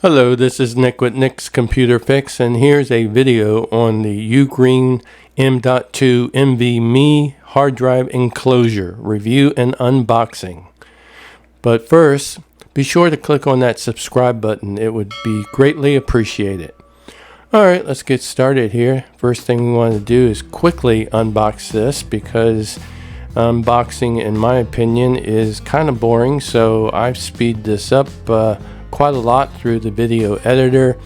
Hello, this is Nick with Nick's Computer Fix, and here's a video on the UGREEN M.2 NVMe hard drive enclosure review and unboxing. But first, be sure to click on that subscribe button. It would be greatly appreciated. Alright, let's get started here. First thing we want to do is quickly unbox this because unboxing, in my opinion, is kind of boring, so I've speeded this up quite a lot through the video editor.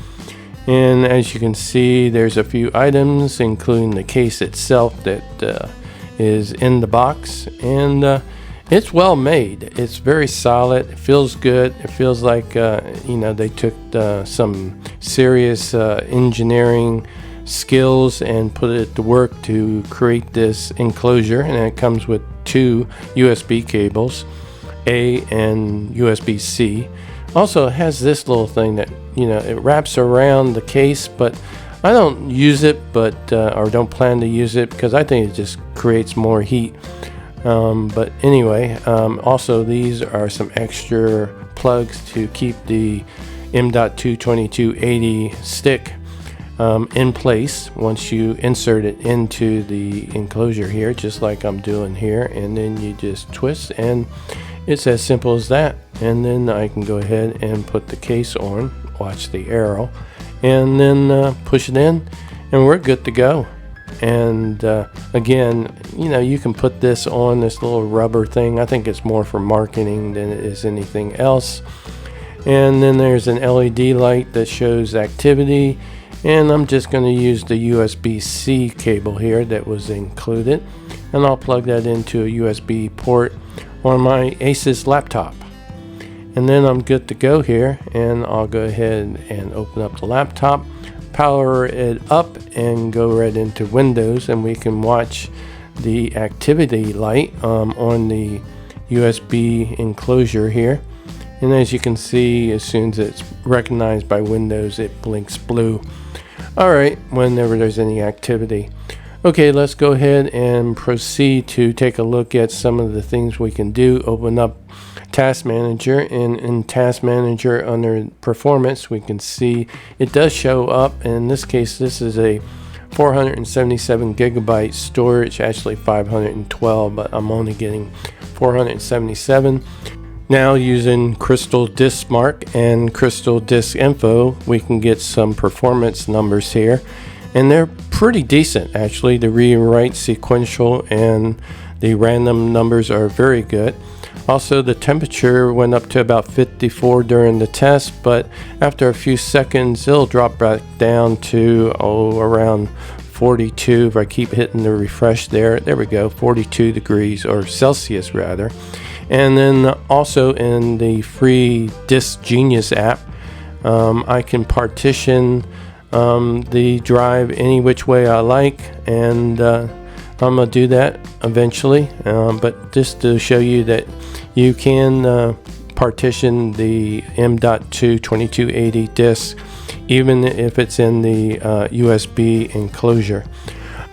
And as you can see, there's a few items, including the case itself that is in the box, and it's well made. It's very solid. It feels good. It feels like they took some serious engineering skills and put it to work to create this enclosure. And it comes with two USB cables, A and USB-C. Also, it has this little thing that it wraps around the case, but I don't use it, or don't plan to use it because I think it just creates more heat. But anyway, also these are some extra plugs to keep the M.2 2280 stick in place once you insert it into the enclosure here, just like I'm doing here, and then you just twist, and it's as simple as that. And then I can go ahead and put the case on, watch the arrow, and then push it in, and we're good to go. And again, you can put this on this little rubber thing. I think it's more for marketing than it is anything else. And then there's an LED light that shows activity, and I'm just going to use the USB-C cable here that was included, and I'll plug that into a USB port on my Asus laptop. And then I'm good to go here, and I'll go ahead and open up the laptop, power it up, and go right into Windows, and we can watch the activity light on the USB enclosure here. And as you can see, as soon as it's recognized by Windows, it blinks blue. Alright, whenever there's any activity. Okay, let's go ahead and proceed to take a look at some of the things we can do. Open up Task Manager, and in Task Manager under Performance, we can see it does show up. And in this case, this is a 477 gigabyte storage, actually 512, but I'm only getting 477. Now, using CrystalDiskMark and CrystalDiskinfo, we can get some performance numbers here, and they're pretty decent actually. The read and write sequential and the random numbers are very good. Also, the temperature went up to about 54 during the test, but after a few seconds it'll drop back down to around 42. If I keep hitting the refresh there we go, 42 degrees, or Celsius rather. And then also in the free Disk Genius app, I can partition the drive any which way I like, and I'm gonna do that eventually, but just to show you that you can partition the M.2 2280 disk even if it's in the USB enclosure.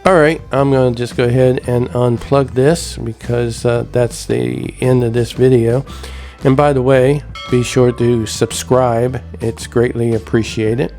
Alright, I'm going to just go ahead and unplug this because that's the end of this video. And by the way, be sure to subscribe. It's greatly appreciated.